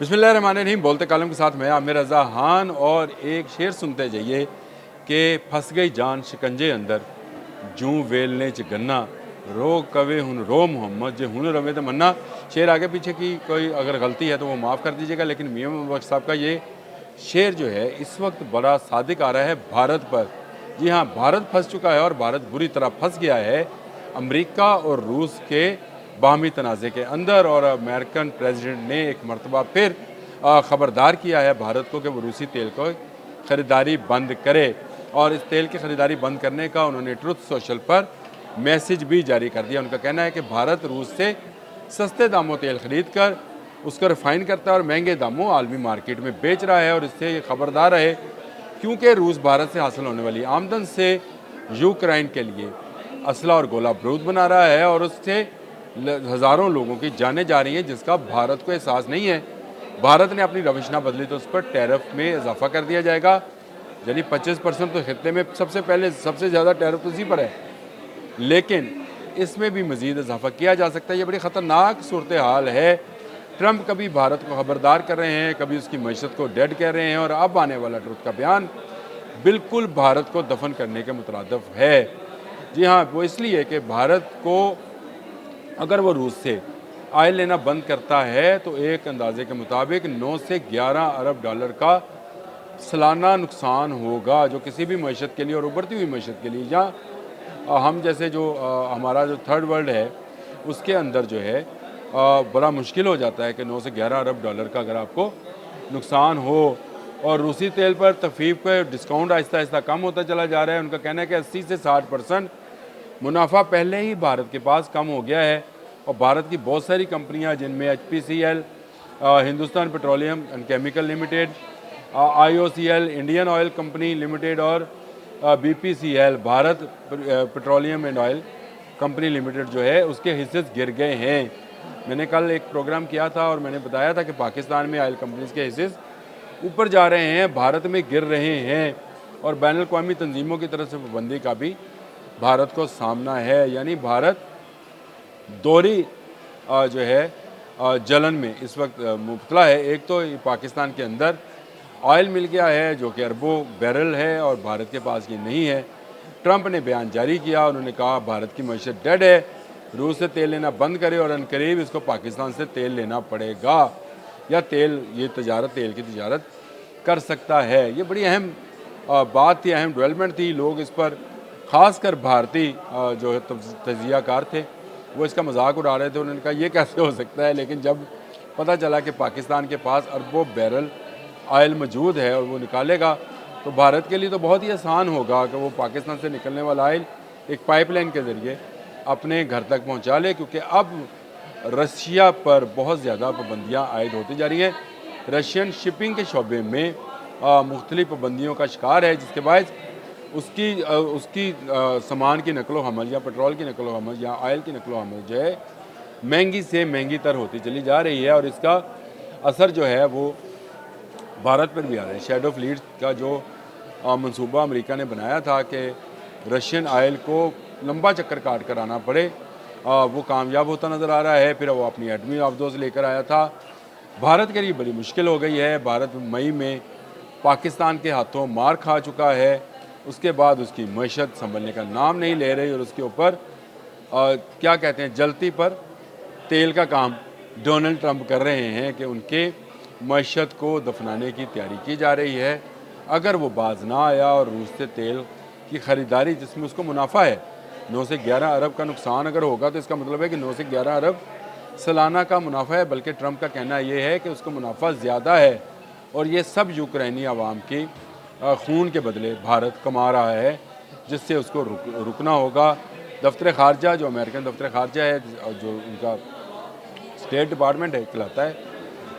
बिस्मिल्लाहिर्रहमानिर्रहीम। बोलते कालम के साथ मैं आमिर रज़ा खान और एक शेर सुनते जाइए कि फंस गई जान शिकंजे अंदर जूं वेलने च गन्ना रो कवे हुन रो मोहम्मद जे हुन रवे तो मन्ना। शेर आगे पीछे की कोई अगर गलती है तो वो माफ़ कर दीजिएगा, लेकिन मियां बख्श साहब का ये शेर जो है इस वक्त बड़ा सादिक आ रहा है भारत पर। जी हाँ, भारत फंस चुका है और भारत बुरी तरह फंस गया है अमेरिका और रूस के बाहमी तनाज़े के अंदर। और अमेरिकन प्रेसिडेंट ने एक मरतबा फिर ख़बरदार किया है भारत को कि वो रूसी तेल को ख़रीदारी बंद करे, और इस तेल की ख़रीदारी बंद करने का उन्होंने ट्रुथ सोशल पर मैसेज भी जारी कर दिया। उनका कहना है कि भारत रूस से सस्ते दामों तेल ख़रीद कर उसको रिफ़ाइन करता है और महंगे दामों आलमी मार्केट में बेच रहा है, और इससे ये ख़बरदार रहे क्योंकि रूस भारत से हासिल होने वाली आमदन से यूक्रेन के लिए असला और गोला बारूद बना रहा है, और उससे हज़ारों लोगों की जानें जा रही हैं जिसका भारत को एहसास नहीं है। भारत ने अपनी रविश ना बदली तो उस पर टैरिफ में इजाफा कर दिया जाएगा, यानी 25% तो खित्ते में सबसे ज़्यादा टैरिफ उसी पर है, लेकिन इसमें भी मज़ीद इजाफा किया जा सकता है। ये बड़ी ख़तरनाक सूरत हाल है। ट्रंप कभी भारत को खबरदार कर रहे हैं, कभी उसकी मईशत को डेड कह रहे हैं, और अब आने वाला ट्रुथ का बयान बिल्कुल भारत को दफन करने के मुतरादिफ है। जी हाँ, वो इसलिए कि भारत को अगर वो रूस से आयल लेना बंद करता है तो एक अंदाजे के मुताबिक 9 से 11 अरब डॉलर का सालाना नुकसान होगा, जो किसी भी मईशत के लिए और उभरती हुई मईशत के लिए, या हम जैसे जो हमारा जो थर्ड वर्ल्ड है उसके अंदर जो है बड़ा मुश्किल हो जाता है कि 9 से 11 अरब डॉलर का अगर आपको नुकसान हो। और रूसी तेल पर तफीफ का डिस्काउंट आहिस्ता आहिस्ता कम होता चला जा रहा है। उनका कहना है कि 80 से 60% मुनाफा पहले ही भारत के पास कम हो गया है, और भारत की बहुत सारी कंपनियां जिनमें HPCL, Hindustan petroleum and chemical limited, IOCL Indian oil company limited, और BPCL Bharat petroleum and oil company limited जो है उसके हिस्से गिर गए हैं। मैंने कल एक प्रोग्राम किया था और मैंने बताया था कि पाकिस्तान में ऑयल कंपनीज़ के हिस्से ऊपर जा रहे हैं, भारत में गिर रहे हैं, और बैनुल अक़वामी तंजीमों की तरफ से पाबंदी का भी भारत को सामना है। यानी भारत दोहरी जो है जलन में इस वक्त मुब्तला है। एक तो पाकिस्तान के अंदर ऑयल मिल गया है जो कि अरबों बैरल है और भारत के पास ये नहीं है। ट्रंप ने बयान जारी किया, उन्होंने कहा भारत की मईशत डेड है, रूस से तेल लेना बंद करे और अनकरीब इसको पाकिस्तान से तेल लेना पड़ेगा, या तेल की तजारत कर सकता है। ये बड़ी अहम बात थी, अहम डेवलपमेंट थी। लोग इस पर ख़ासकर भारतीय जो तजियाकार थे वो इसका मजाक उड़ा रहे थे। उन्होंने कहा ये कैसे हो सकता है, लेकिन जब पता चला कि पाकिस्तान के पास अरबों बैरल ऑयल मौजूद है और वो निकालेगा तो भारत के लिए तो बहुत ही आसान होगा कि वो पाकिस्तान से निकलने वाला ऑयल एक पाइपलाइन के ज़रिए अपने घर तक पहुंचा ले, क्योंकि अब रशिया पर बहुत ज़्यादा पाबंदियां आयद होती जा रही हैं। रशियन शिपिंग के शोबे में मुख्तलिफ पाबंदियों का शिकार है, जिसके बाद उसकी सामान की नकलो हमल या पेट्रोल की नकलो हमल या ऑयल की नकलो हमल जो है महंगी से महंगी तर होती चली जा रही है, और इसका असर जो है वो भारत पर भी आ रहा है। शैडो फ्लीट का जो मंसूबा अमेरिका ने बनाया था कि रशियन ऑयल को लंबा चक्कर काट कर आना पड़े, वो कामयाब होता नज़र आ रहा है। फिर वो अपनी एटमी अफदोस लेकर आया था। भारत के लिए बड़ी मुश्किल हो गई है। भारत मई में पाकिस्तान के हाथों मार खा चुका है, उसके बाद उसकी मईशत संभलने का नाम नहीं ले रही, और उसके ऊपर क्या कहते हैं जलती पर तेल का काम डोनाल्ड ट्रंप कर रहे हैं कि उनके मईशत को दफनाने की तैयारी की जा रही है। अगर वो बाज ना आया और रूस से तेल की ख़रीदारी जिसमें उसको मुनाफा है 9 से 11 अरब का नुकसान अगर होगा तो इसका मतलब है कि 9 से 11 अरब सालाना का मुनाफा है। बल्कि ट्रंप का कहना ये है कि उसको मुनाफा ज़्यादा है, और ये सब यूक्रेनी आवाम की खून के बदले भारत कमा रहा है, जिससे उसको रुकना होगा। दफ्तर ख़ारजा जो अमेरिकन दफ्तर ख़ारजा है, जो उनका स्टेट डिपार्टमेंट है कहलाता है,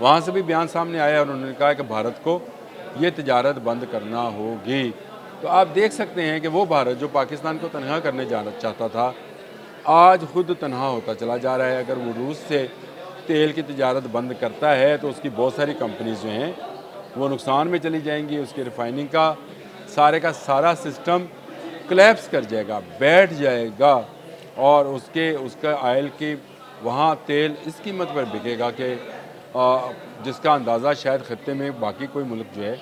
वहाँ से भी बयान सामने आया और उन्होंने कहा कि भारत को ये तजारत बंद करना होगी। तो आप देख सकते हैं कि वो भारत जो पाकिस्तान को तनहा करने जाना चाहता था आज खुद तनहा होता चला जा रहा है। अगर वो रूस से तेल की तजारत बंद करता है तो उसकी बहुत सारी कंपनीज जो हैं वो नुकसान में चली जाएंगी। उसकी रिफाइनिंग का सारा सिस्टम कोलैप्स कर जाएगा, बैठ जाएगा, और उसका ऑयल की वहाँ तेल इस कीमत पर बिकेगा कि جس کا اندازہ شاید خطے میں باقی کوئی ملک جو ہے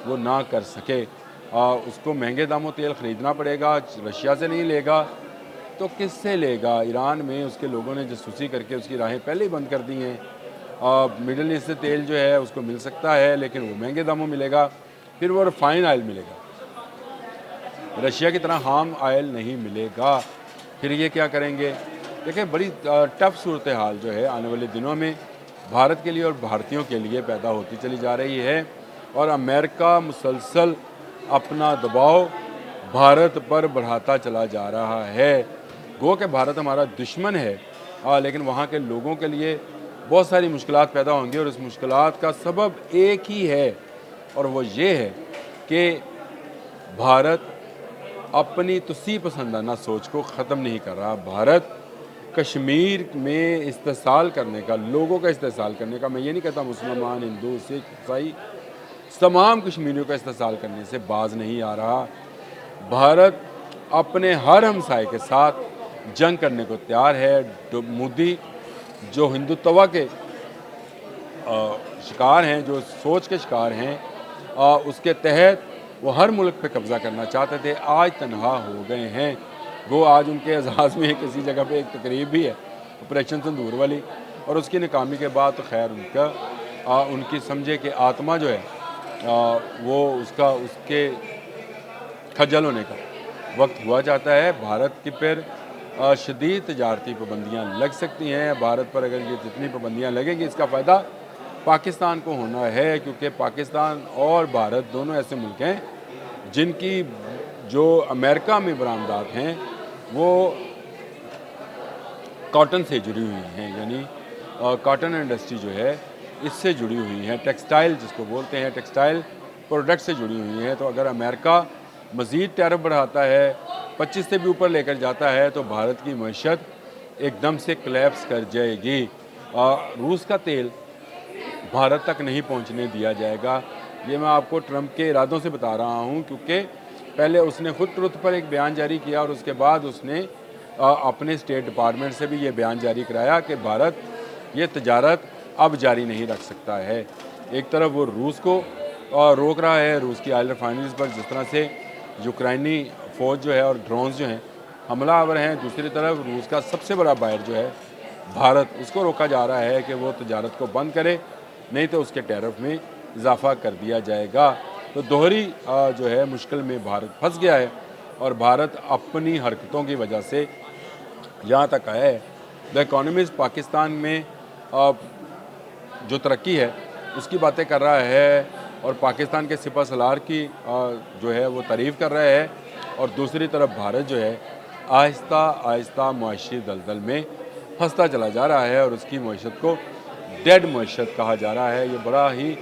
وہ نہ کر سکے۔ اس کو مہنگے داموں تیل خریدنا پڑے گا، رشیا سے نہیں لے گا تو کس سے لے گا؟ ایران میں اس کے لوگوں نے جاسوسی کر کے اس کی راہیں پہلے ہی بند کر دی ہیں۔ مڈل ایسٹ سے تیل جو ہے اس کو مل سکتا ہے لیکن وہ مہنگے داموں ملے گا، پھر وہ ریفائن آئل ملے گا، رشیا کی طرح خام آئل نہیں ملے گا۔ پھر یہ کیا کریں گے؟ دیکھیں بڑی ٹف صورتحال جو ہے آنے والے دنوں میں بھارت کے لیے اور بھارتیوں کے لیے پیدا ہوتی چلی جا رہی ہے، اور امریکہ مسلسل اپنا دباؤ بھارت پر بڑھاتا چلا جا رہا ہے۔ گو کہ بھارت ہمارا دشمن ہے، لیکن وہاں کے لوگوں کے لیے بہت ساری مشکلات پیدا ہوں گی، اور اس مشکلات کا سبب ایک ہی ہے، اور وہ یہ ہے کہ بھارت اپنی تسی پسندانہ سوچ کو ختم نہیں کر رہا۔ بھارت کشمیر میں استحصال کرنے کا، لوگوں کا استحصال کرنے کا، میں یہ نہیں کہتا مسلمان، ہندو، سکھ، عیسائی، تمام کشمیریوں کا استحصال کرنے سے باز نہیں آ رہا۔ بھارت اپنے ہر ہمسائے کے ساتھ جنگ کرنے کو تیار ہے۔ مودی جو ہندوتوا کے شکار ہیں، جو سوچ کے شکار ہیں، اس کے تحت وہ ہر ملک پہ قبضہ کرنا چاہتے تھے، آج تنہا ہو گئے ہیں۔ وہ آج ان کے اعزاز میں کسی جگہ پہ ایک تقریب بھی ہے آپریشن سندور والی، اور اس کی ناکامی کے بعد تو خیر ان کی سمجھے کہ آتما جو ہے وہ اس کے کھجل ہونے کا وقت ہوا جاتا ہے۔ بھارت کی پھر شدید تجارتی پابندیاں لگ سکتی ہیں۔ بھارت پر اگر یہ جتنی پابندیاں لگیں گی اس کا فائدہ پاکستان کو ہونا ہے، کیونکہ پاکستان اور بھارت دونوں ایسے ملک ہیں جن کی جو امریکہ میں برآمدات ہیں وہ کاٹن سے جڑی ہوئی ہیں، یعنی کاٹن انڈسٹری جو ہے اس سے جڑی ہوئی ہیں، ٹیکسٹائل جس کو بولتے ہیں، ٹیکسٹائل پروڈکٹ سے جڑی ہوئی ہیں۔ تو اگر امریکہ مزید ٹیرف بڑھاتا ہے، 25 سے بھی اوپر لے کر جاتا ہے، تو بھارت کی معیشت ایک دم سے کلیپس کر جائے گی۔ روس کا تیل بھارت تک نہیں پہنچنے دیا جائے گا۔ یہ میں آپ کو ٹرمپ کے ارادوں سے بتا رہا ہوں، کیونکہ پہلے اس نے خود ٹروتھ پر ایک بیان جاری کیا، اور اس کے بعد اس نے اپنے اسٹیٹ ڈپارٹمنٹ سے بھی یہ بیان جاری کرایا کہ بھارت یہ تجارت اب جاری نہیں رکھ سکتا ہے۔ ایک طرف وہ روس کو روک رہا ہے، روس کی آئل ریفائنریز پر جس طرح سے یوکرائنی فوج جو ہے اور ڈرونز جو ہیں حملہ آور ہیں، دوسری طرف روس کا سب سے بڑا بائر جو ہے بھارت، اس کو روکا جا رہا ہے کہ وہ تجارت کو بند کرے، نہیں تو اس کے ٹیرف میں اضافہ کر دیا جائے گا۔ تو دوہری جو ہے مشکل میں بھارت پھنس گیا ہے، اور بھارت اپنی حرکتوں کی وجہ سے یہاں تک آیا ہے۔ دا اکانومسٹ پاکستان میں جو ترقی ہے اس کی باتیں کر رہا ہے، اور پاکستان کے سپہ سالار کی جو ہے وہ تعریف کر رہا ہے، اور دوسری طرف بھارت جو ہے آہستہ آہستہ معاشی دلدل میں پھنستا چلا جا رہا ہے، اور اس کی معیشت کو ڈیڈ معیشت کہا جا رہا ہے۔ یہ بڑا ہی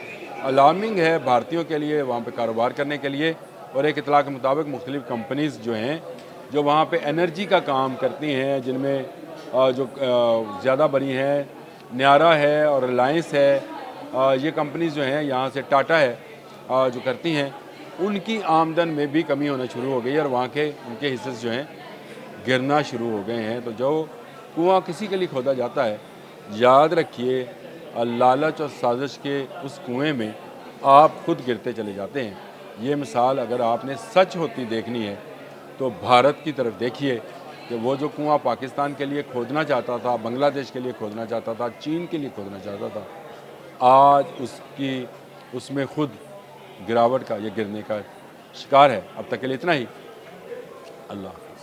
الارمنگ ہے بھارتیوں کے لیے وہاں پہ کاروبار کرنے کے لیے، اور ایک اطلاع کے مطابق مختلف کمپنیز جو ہیں جو وہاں پہ انرجی کا کام کرتی ہیں، جن میں جو زیادہ بڑی ہیں نیارا ہے اور ریلائنس ہے، یہ کمپنیز جو ہیں یہاں سے ٹاٹا ہے جو کرتی ہیں، ان کی آمدن میں بھی کمی ہونا شروع ہو گئی ہے، اور وہاں کے ان کے حصص جو ہیں گرنا شروع ہو گئے ہیں۔ تو جو کنواں کسی کے لیے کھودا جاتا ہے، یاد رکھیے لالچ اور سازش کے اس کنویں میں آپ خود گرتے چلے جاتے ہیں۔ یہ مثال اگر آپ نے سچ ہوتی دیکھنی ہے تو بھارت کی طرف دیکھیے کہ وہ جو کنواں پاکستان کے لیے کھودنا چاہتا تھا، بنگلہ دیش کے لیے کھودنا چاہتا تھا، چین کے لیے کھودنا چاہتا تھا، آج اس میں خود گراوٹ کا، یہ گرنے کا شکار ہے۔ اب تک کے لیے اتنا ہی۔ اللہ حافظ۔